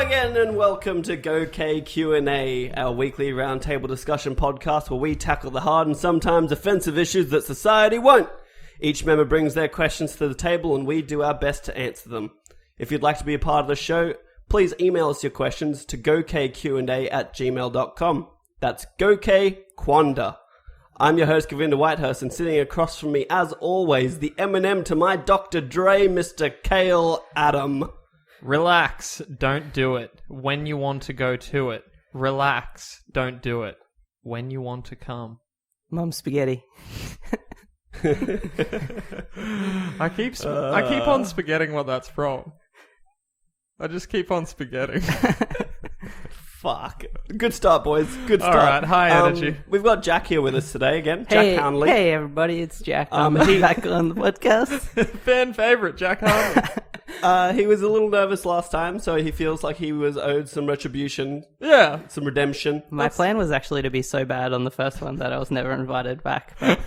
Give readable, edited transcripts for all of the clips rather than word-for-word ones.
again and welcome to GoK Q&A, our weekly roundtable discussion podcast where we tackle the hard and sometimes offensive issues that society won't. Each member brings their questions to the table and we do our best to answer them. If you'd like to be a part of the show, please email us your questions to gokqa@gmail.com. That's gokquanda. I'm your host, Govinda Whitehurst, and sitting across from me, as always, the Eminem to my Dr. Dre, Mr. Kale Adam. Relax, don't do it. When you want to go to it. Relax, don't do it. When you want to come. Mum spaghetti. I keep on spaghetting what that's from. I just keep on spaghetting. Fuck. Good start, boys. Good start. Alright, high energy. We've got Jack here with us today again. Jack Hanley. Hey everybody, it's Jack. I'm back on the podcast. Fan favourite, Jack Hanley. He was a little nervous last time, so he feels like he was owed some retribution. Yeah. Some redemption. My plan was actually to be so bad on the first one that I was never invited back. But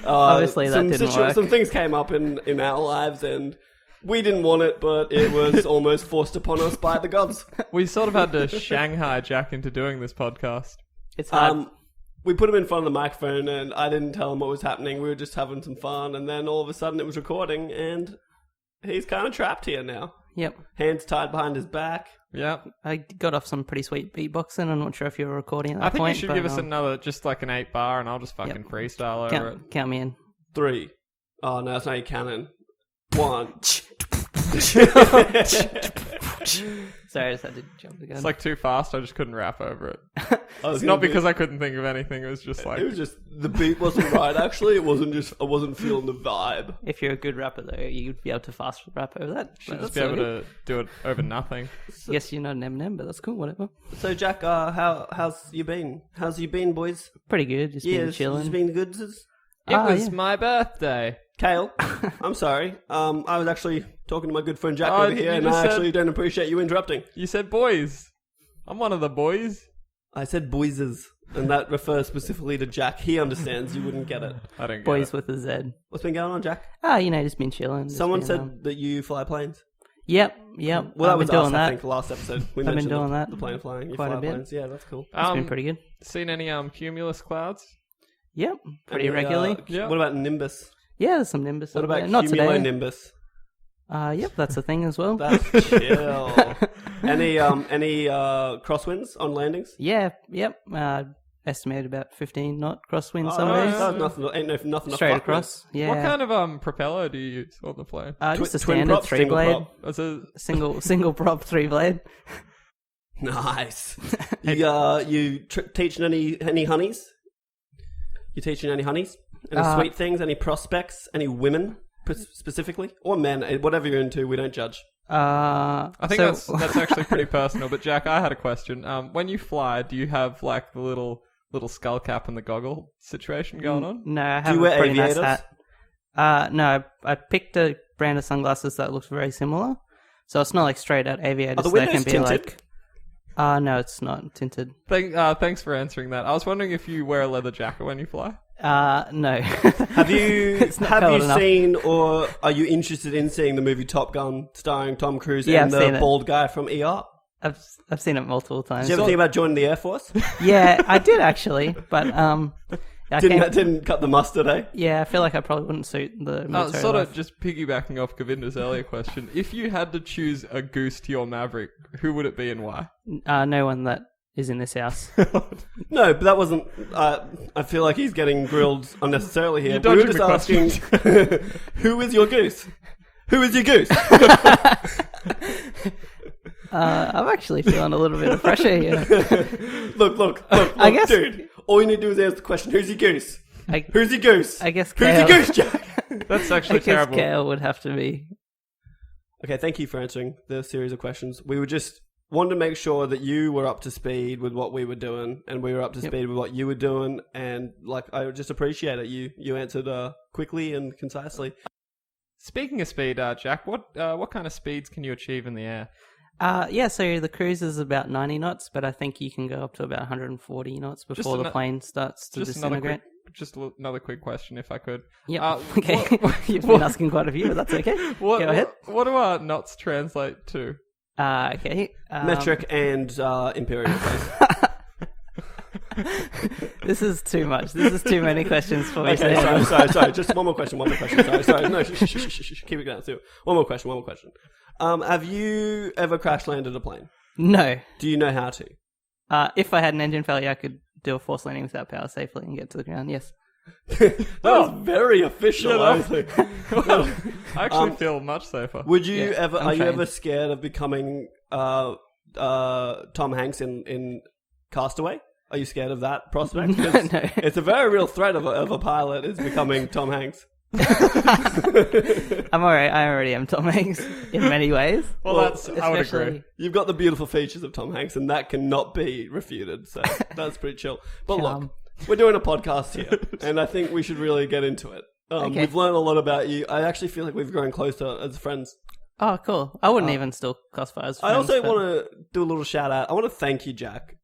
obviously that didn't work. Some things came up in our lives and we didn't want it, but it was almost forced upon us by the gods. We sort of had to Shanghai Jack into doing this podcast. It's hard. We put him in front of the microphone and I didn't tell him what was happening. We were just having some fun and then all of a sudden it was recording and he's kind of trapped here now. Yep. Hands tied behind his back. Yep. I got off some pretty sweet beatboxing. I'm not sure if you were recording at that I think point. you should give us another, just like an 8-bar and I'll just fucking freestyle over it. Count me in. 3. Oh no, it's not your cannon. 1. Sorry, I just had to jump again. It's like too fast, I just couldn't rap over it. It's It's not because I couldn't think of anything, it was just like... It was just, the beat wasn't right actually. I wasn't feeling the vibe. If you're a good rapper though, you'd be able to fast rap over that. Should just be able to do it over nothing. Yes, you're not an Eminem, but that's cool, whatever. So Jack, how's you been? How's you been, boys? Pretty good, just been chilling. It's been good. It was my birthday. Kale, I'm sorry. I was actually talking to my good friend Jack Oh, over here, you and just I said- actually don't appreciate you interrupting. You said boys. I'm one of the boys. I said boyses, and that refers specifically to Jack. He understands. You wouldn't get it. I don't get Boys it. with a Z. What's been going on, Jack? Just been chilling. Just Someone been, said that you fly planes. Yep. Well, that I've was been doing us, that. I think, last episode. We I've been mentioned doing that the plane flying. You quite fly a bit. planes. Yeah, that's cool. It's been pretty good. Seen any cumulus clouds? Yep, pretty Any, regularly. Yeah. What about Nimbus? Yeah, there's some Nimbus. What up there. about Not today. cumulonimbus? Yep, that's a thing as well. That's chill. Any crosswinds on landings? Yeah, yep. Estimated about 15 knot crosswind some no, days. that was nothing. Ain't nothing. to Straight fuck across. Yeah. What kind of propeller do you use on the plane? Just a twin standard prop, 3 single blade. prop? As a Single prop 3 blade. With? Nice. You teaching any honeys? You teaching any honeys? Any sweet things? Any prospects? Any women specifically, or men? Whatever you're into, we don't judge. I think that's actually pretty personal. But Jack, I had a question. When you fly, do you have like the little skull cap and the goggle situation going on? No, I have you wear a pretty aviators? nice hat. No, I picked a brand of sunglasses that looks very similar. So it's not like straight out aviators. Are the They windows can be tinted? like, no, it's not tinted. Thanks for answering that. I was wondering if you wear a leather jacket when you fly. No. Have you It's not cold enough. seen, or are you interested in seeing the movie Top Gun starring Tom Cruise Yeah, and I've seen the it. bald guy from ER? I've seen it multiple times. Did you ever think about joining the Air Force? Yeah, I did actually, but I Didn't cut the mustard, eh? Yeah, I feel like I probably wouldn't suit the military Sort life. of just piggybacking off Govinda's earlier question. If you had to choose a goose to your Maverick, who would it be and why? No one that is in this house. No, but that wasn't. I feel like he's getting grilled unnecessarily here. You're We were dodging just the asking, who is your goose? Who is your goose? I'm actually feeling a little bit of pressure here. Look, I guess- dude. All you need to do is answer the question: who's your goose? I Who's your goose? guess Who's your Kale. goose, Jack? That's I actually guess terrible. Kale would have to be. Okay, thank you for answering the series of questions. We were just wanted to make sure that you were up to speed with what we were doing, and we were up to speed with what you were doing, and like I just appreciate it. You answered quickly and concisely. Speaking of speed, Jack, what kind of speeds can you achieve in the air? So the cruise is about 90 knots, but I think you can go up to about 140 knots before the plane starts to disintegrate. Another quick question, if I could. Yep. Okay. You've been asking quite a few, but that's okay. Go ahead. What do knots translate to? Okay. Metric and imperial, please. This is too much. This is too many questions for me. Okay, sorry. Just one more question. Sorry. No, shh. Keep it down. So, one more question. Have you ever crash landed a plane? No. Do you know how to? If I had an engine failure, I could do a forced landing without power safely and get to the ground. Yes. That was very official. I actually feel much safer. Would you ever? Are you ever scared of becoming Tom Hanks in Castaway? Are you scared of that prospect? No. It's a very real threat of a pilot is becoming Tom Hanks. I'm alright. I already am Tom Hanks in many ways. Well, I would agree. You've got the beautiful features of Tom Hanks, and that cannot be refuted. So that's pretty chill. But look, we're doing a podcast here, and I think we should really get into it. Okay. We've learned a lot about you. I actually feel like we've grown closer as friends. Oh, cool. I wouldn't even still classify as friends. I also want to do a little shout out. I want to thank you, Jack.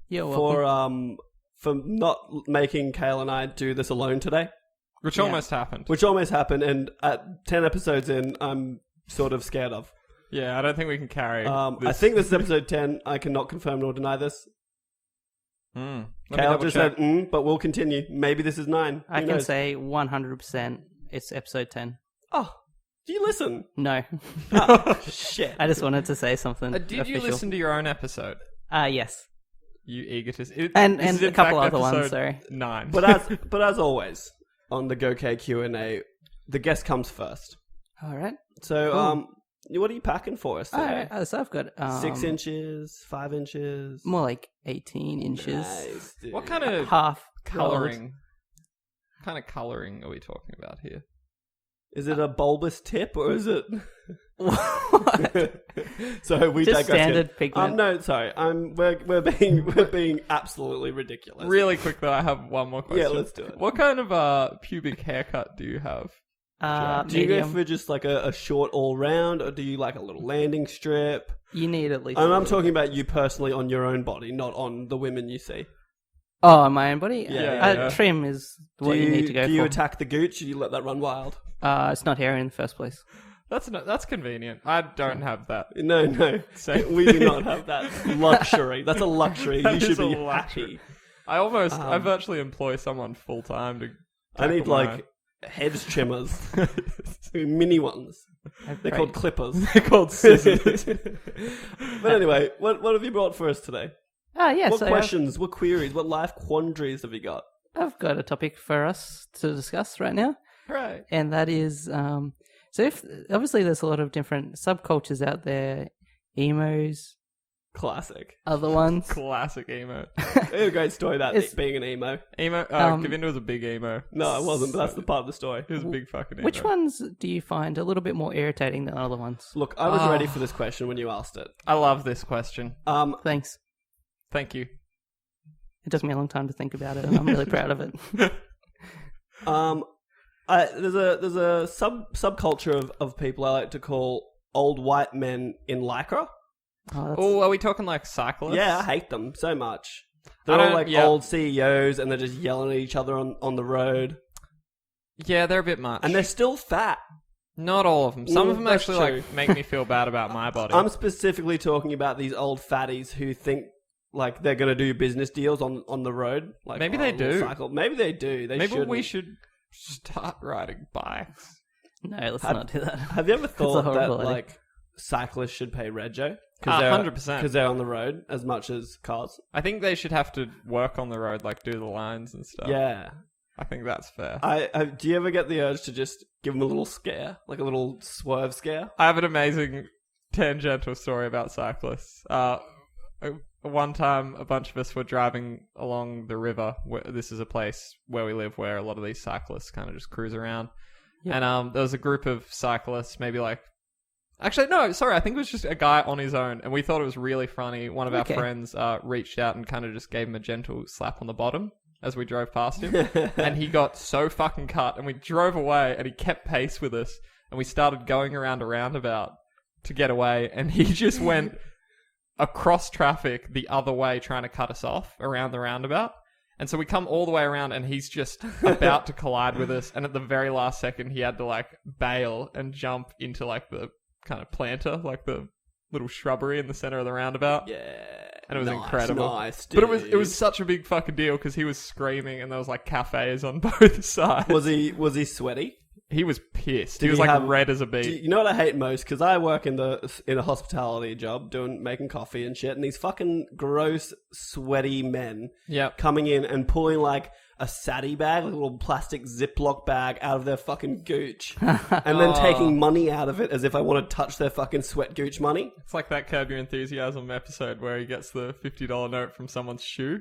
You're welcome. For not making Kale and I do this alone today. Which almost happened. And at 10 episodes in, I'm sort of scared of. Yeah, I don't think we can carry this. I think this is episode 10. I cannot confirm nor deny this. Kale just said, but we'll continue. Maybe this is 9. I can say 100% it's episode 10. Oh, do you listen? No. Oh, shit. I just wanted to say something Did official. you listen to your own episode? Yes. You egotist. And a couple other ones, sorry. 9. But as always, on the GoK Q&A, the guest comes first. All right. So, cool. What are you packing for us today? All right. So I've got 6 inches, 5 inches, more like 18 inches. Nice, dude. What kind of half coloring? What kind of coloring are we talking about here? Is it a bulbous tip or is it? What? So we Just digress standard here. pigment. No, sorry. We're being absolutely ridiculous. Really quick though, I have one more question. Yeah, let's do it. What kind of pubic haircut do you have? Do you go for just like a short all round, or do you like a little landing strip? You need at least. And I'm talking about you personally on your own body, not on the women you see. Oh, on my own body? Yeah. Trim is what you need to go for. Do you attack the gooch, or do you let that run wild? It's not hair in the first place. That's convenient. I don't have that. No. We do not have that luxury. That's a luxury. You should be happy. I virtually employ someone full time to. I need like head trimmers, mini ones. They're called clippers. They're called scissors. But anyway, what have you brought for us today? Yes. What questions, what queries, what life quandaries have you got? I've got a topic for us to discuss right now. Right. And that is, obviously there's a lot of different subcultures out there, emos, classic, other ones. Classic emo. I had a great story about being an emo. Kavinder was a big emo. No, I wasn't, but that's the part of the story. He was a big fucking emo. Which ones do you find a little bit more irritating than other ones? Look, I was ready for this question when you asked it. I love this question. Thanks. Thank you. It took me a long time to think about it, and I'm really proud of it. There's a subculture of people I like to call old white men in lycra. Oh, are we talking like cyclists? Yeah, I hate them so much. They're all like old CEOs, and they're just yelling at each other on the road. Yeah, they're a bit much, and they're still fat. Not all of them. Some of them actually like make me feel bad about my body. I'm specifically talking about these old fatties who think like they're going to do business deals on the road. Like maybe they do. Maybe they do. Maybe we should start riding bikes. No, let's not do that. Have you ever thought that idea. like cyclists should pay rego? 100%. Because they're on the road as much as cars. I think they should have to work on the road, like do the lines and stuff. Yeah. I think that's fair. Do you ever get the urge to just give them a little scare? Like a little swerve scare? I have an amazing tangential story about cyclists. One time, a bunch of us were driving along the river. This is a place where we live where a lot of these cyclists kind of just cruise around. Yep. And there was a group of cyclists, maybe like... Actually, no, sorry, I think it was just a guy on his own, and we thought it was really funny. One of our friends reached out and kind of just gave him a gentle slap on the bottom as we drove past him. And he got so fucking cut, and we drove away, and he kept pace with us, and we started going around a roundabout to get away, and he just went across traffic the other way trying to cut us off around the roundabout. And so we come all the way around, and he's just about to collide with us, and at the very last second, he had to, like, bail and jump into, like, the kind of planter, like the little shrubbery in the center of the roundabout. Yeah. And it was incredible. Nice, but it was such a big fucking deal because he was screaming and there was like cafes on both sides. Was he sweaty? He was pissed. Did he was he like have- red as a beet. You know what I hate most? Because I work in a hospitality job, making coffee and shit, and these fucking gross, sweaty men Yep. coming in and pulling like a satty bag, like a little plastic Ziploc bag, out of their fucking gooch, and then taking money out of it as if I want to touch their fucking sweat gooch money. It's like that Curb Your Enthusiasm episode where he gets the $50 note from someone's shoe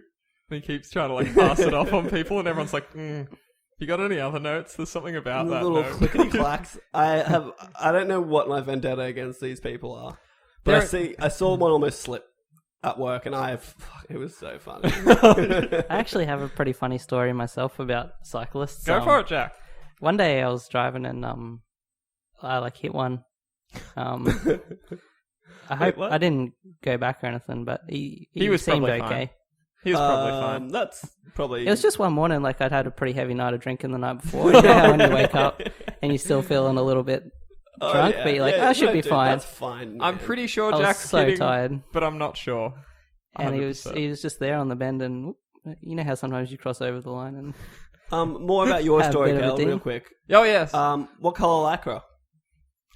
and he keeps trying to like pass it off on people and everyone's like, you got any other notes? There's something about that Little note. clickety clacks. I don't know what my vendetta against these people are, but I saw one almost slip at work, and it was so funny. I actually have a pretty funny story myself about cyclists. Go for it, Jack. One day I was driving and I like hit one. I hope what? I didn't go back or anything, but he was seemed probably okay. fine. He was probably fine. That's probably. It was just one morning, like I'd had a pretty heavy night of drinking the night before. You know how when you wake up and you're still feeling a little bit drunk, but you're like, I should be fine. That's fine. I'm man. pretty sure I was Jack's so kidding, tired. but I'm not sure. And 100%. he was just there on the bend, and you know how sometimes you cross over the line and More about your Have a story, bit of a Cal, ding. real quick. Oh, yes. What color lycra?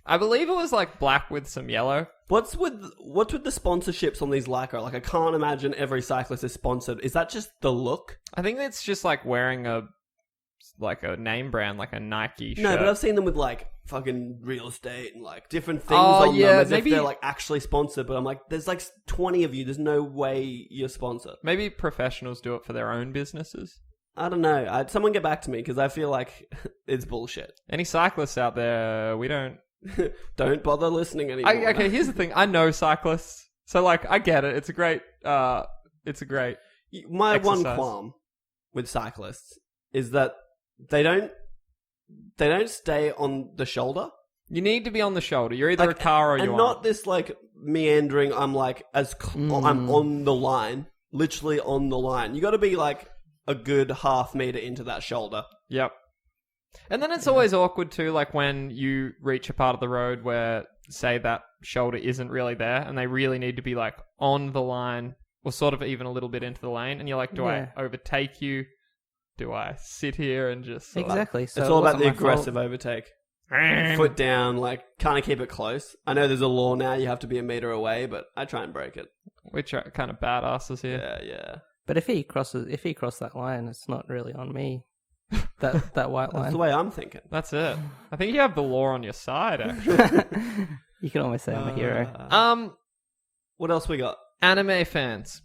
I believe it was like black with some yellow. What's with the sponsorships on these lycra? Like, I can't imagine every cyclist is sponsored. Is that just the look? I think it's just like wearing a name brand, like a Nike shirt. No, but I've seen them with like fucking real estate and like different things Oh, on yeah, them as maybe- if they're like actually sponsored. But I'm like, there's like 20 of you. There's no way you're sponsored. Maybe professionals do it for their own businesses. I don't know. Someone get back to me because I feel like it's bullshit. Any cyclists out there, we don't... Don't bother listening anymore. Okay, here's the thing. I know cyclists. So, like, I get it. It's a great... My one exercise. qualm with cyclists is that they don't stay on the shoulder. You need to be on the shoulder. You're either Like, a car or you and aren't. not this like meandering. I'm like I'm on the line, literally on the line. You got to be like a good half meter into that shoulder. Yep. And then it's always awkward too, like when you reach a part of the road where, say, that shoulder isn't really there and they really need to be like on the line or sort of even a little bit into the lane. And you're like, do Yeah. I overtake you? Do I sit here and just... sort of- exactly. So It's it all about wasn't the my fault. aggressive overtake. Foot down, like kind of keep it close. I know there's a law now; you have to be a meter away, but I try and break it. Which are kind of badasses here. Yeah. But if he crossed that line, it's not really on me. That white That's line. the way I'm thinking. That's it. I think you have the law on your side, actually. You can almost say I'm a hero. What else we got? Anime fans.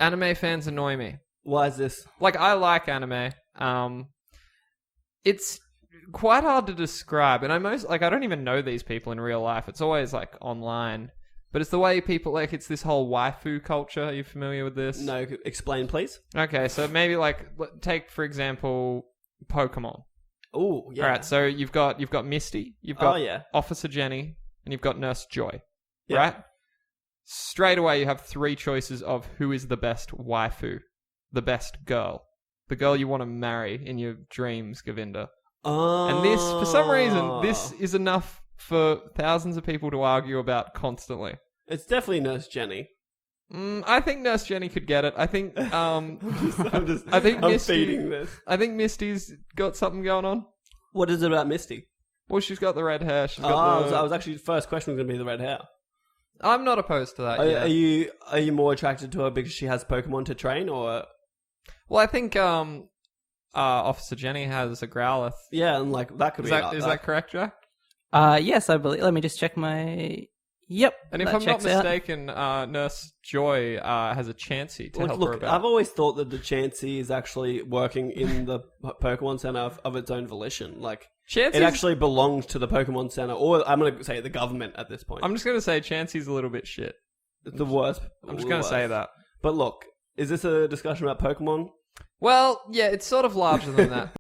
Anime fans annoy me. Why is this? Like, I like anime. It's quite hard to describe, and I don't even know these people in real life. It's always like online, but it's the way people like it's this whole waifu culture. Are you familiar with this? No, explain, please. Okay, so maybe like take for example Pokemon. Oh, yeah. All right, so you've got Misty, you've got yeah. Officer Jenny, and you've got Nurse Joy. Yeah. Right? Straight away, you have three choices of who is the best waifu, the best girl, the girl you want to marry in your dreams, Govinda. Oh. And this, for some reason, this is enough for thousands of people to argue about constantly. It's definitely Nurse Jenny. I think Nurse Jenny could get it. I think, I'm Misty, feeding this. I think Misty's got something going on. What is it about Misty? Well, she's got the red hair. She's I got was actually, the first question was going to be the red hair. I'm not opposed to that. Are you more attracted to her because she has Pokemon to train, or? Well, I think Officer Jenny has a Growlithe. Yeah, and like that could Is be. that correct, Jack? Yes, I believe. Let me just check my. Yep. And if that I'm not checks out. mistaken, Nurse Joy has a Chansey to help her Look, about. I've always thought that the Chansey is actually working in the Pokemon Center of its own volition. Like, Chansey's, it actually belongs to the Pokemon Center, or I'm going to say the government at this point. I'm just going to say Chansey's a little bit shit. It's the worst. I'm just going to say that. But look, is this a discussion about Pokemon? Well, yeah, it's sort of larger than that.